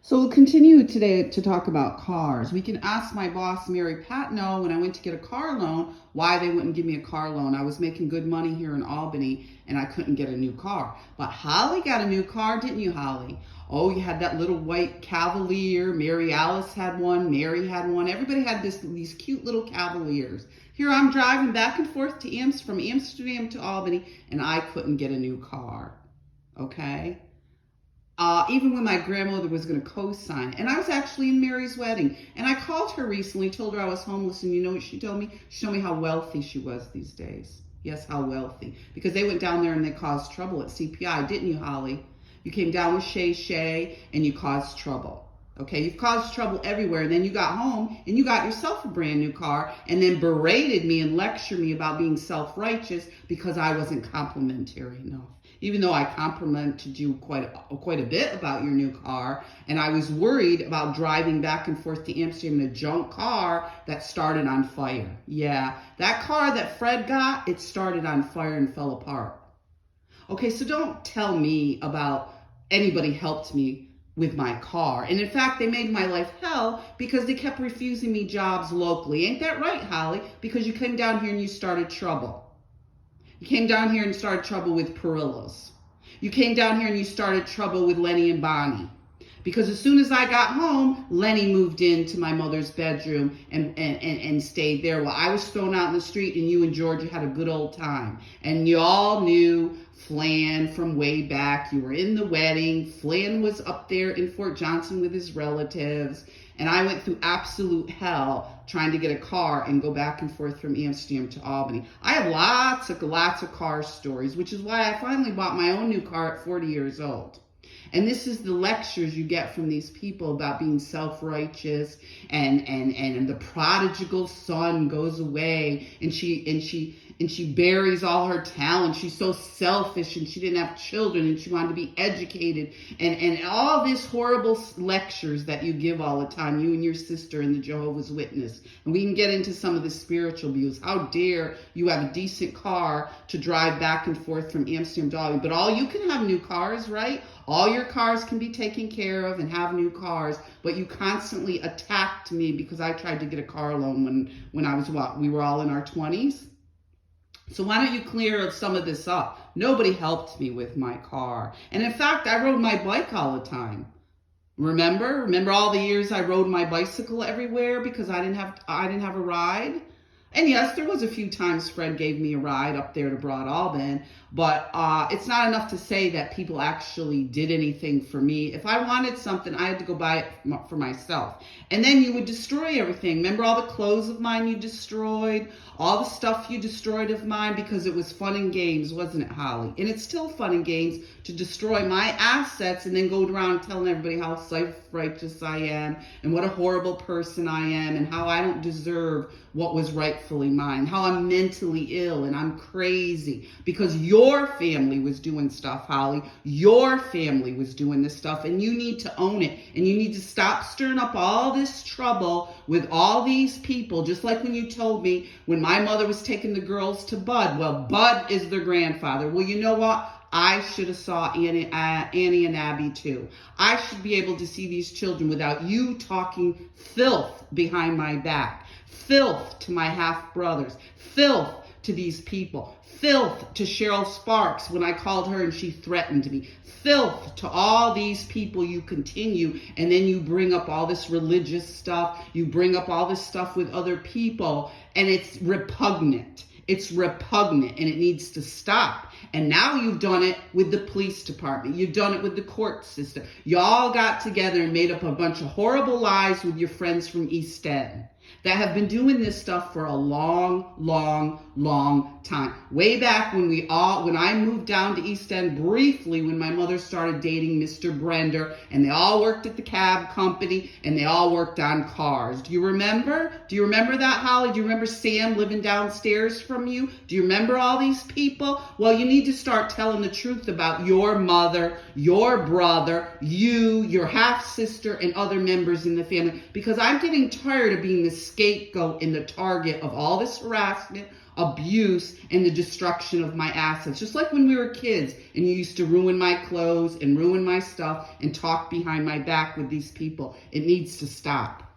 So we'll continue today to talk about cars. We can ask my boss, Mary Patno, when I went to get a car loan, why they wouldn't give me a car loan. I was making good money here in Albany and I couldn't get a new car. But Holly got a new car, didn't you, Holly? Oh, you had that little white Cavalier. Mary Alice had one. Mary had one. Everybody had these cute little Cavaliers. Here I'm driving back and forth from Amsterdam to Albany, and I couldn't get a new car. Okay? Even when my grandmother was going to co-sign. And I was actually in Mary's wedding. And I called her recently, told her I was homeless, and you know what she told me? She told me how wealthy she was these days. Yes, how wealthy. Because they went down there and they caused trouble at CPI, didn't you, Holly? You came down with Shay and you caused trouble. Okay, you've caused trouble everywhere. And then you got home and you got yourself a brand new car and then berated me and lectured me about being self-righteous because I wasn't complimentary enough. Even though I complimented you quite a bit about your new car, and I was worried about driving back and forth to Amsterdam in a junk car that started on fire. Yeah, that car that Fred got, it started on fire and fell apart. Okay, so don't tell me about anybody helped me with my car. And in fact, they made my life hell because they kept refusing me jobs locally. Ain't that right, Holly? Because you came down here and you started trouble. You came down here and started trouble with Perillas. You came down here and you started trouble with Lenny and Bonnie. Because as soon as I got home, Lenny moved into my mother's bedroom and stayed there while I was thrown out in the street and you and Georgia had a good old time. And you all knew Flan from way back. You were in the wedding. Flan was up there in Fort Johnson with his relatives. And I went through absolute hell trying to get a car and go back and forth from Amsterdam to Albany. I have lots of car stories, which is why I finally bought my own new car at 40 years old. And this is the lectures you get from these people about being self-righteous and the prodigal son goes away and she buries all her talent. She's so selfish and she didn't have children and she wanted to be educated and all these horrible lectures that you give all the time, you and your sister and the Jehovah's Witness. And we can get into some of the spiritual views. How dare you have a decent car to drive back and forth from Amsterdam to Albany, but all you can have new cars, right? All your cars can be taken care of and have new cars, but you constantly attacked me because I tried to get a car loan when I was we were all in our 20s. So why don't you clear some of this up? Nobody helped me with my car. And in fact, I rode my bike all the time. Remember all the years I rode my bicycle everywhere because I didn't have a ride? And yes, there was a few times Fred gave me a ride up there to Broad Alban, but it's not enough to say that people actually did anything for me. If I wanted something, I had to go buy it for myself. And then you would destroy everything. Remember all the clothes of mine you destroyed? All the stuff you destroyed of mine because it was fun and games, wasn't it, Holly? And it's still fun and games to destroy my assets and then go around telling everybody how self-righteous I am and what a horrible person I am and how I don't deserve what was rightfully mine, how I'm mentally ill and I'm crazy because your family was doing stuff, Holly. Your family was doing this stuff and you need to own it and you need to stop stirring up all this trouble with all these people, just like when you told me when my mother was taking the girls to Bud. Well, Bud is their grandfather. Well, you know what? I should have saw Annie and Abby too. I should be able to see these children without you talking filth behind my back. Filth to my half-brothers. Filth to these people. Filth to Cheryl Sparks when I called her and she threatened me. Filth to all these people you continue, and then you bring up all this religious stuff. You bring up all this stuff with other people, and it's repugnant. It's repugnant, and it needs to stop. And now you've done it with the police department. You've done it with the court system. Y'all got together and made up a bunch of horrible lies with your friends from East End that have been doing this stuff for a long time. Way back when I moved down to East End briefly when my mother started dating Mr. Brender, and they all worked at the cab company and they all worked on cars. Do you remember? Do you remember that, Holly? Do you remember Sam living downstairs from you? Do you remember all these people? Well, you need to start telling the truth about your mother, your brother, you, your half-sister, and other members in the family, because I'm getting tired of being the scapegoat and the target of all this harassment, abuse and the destruction of my assets. Just like when we were kids and you used to ruin my clothes and ruin my stuff and talk behind my back with these people. It needs to stop.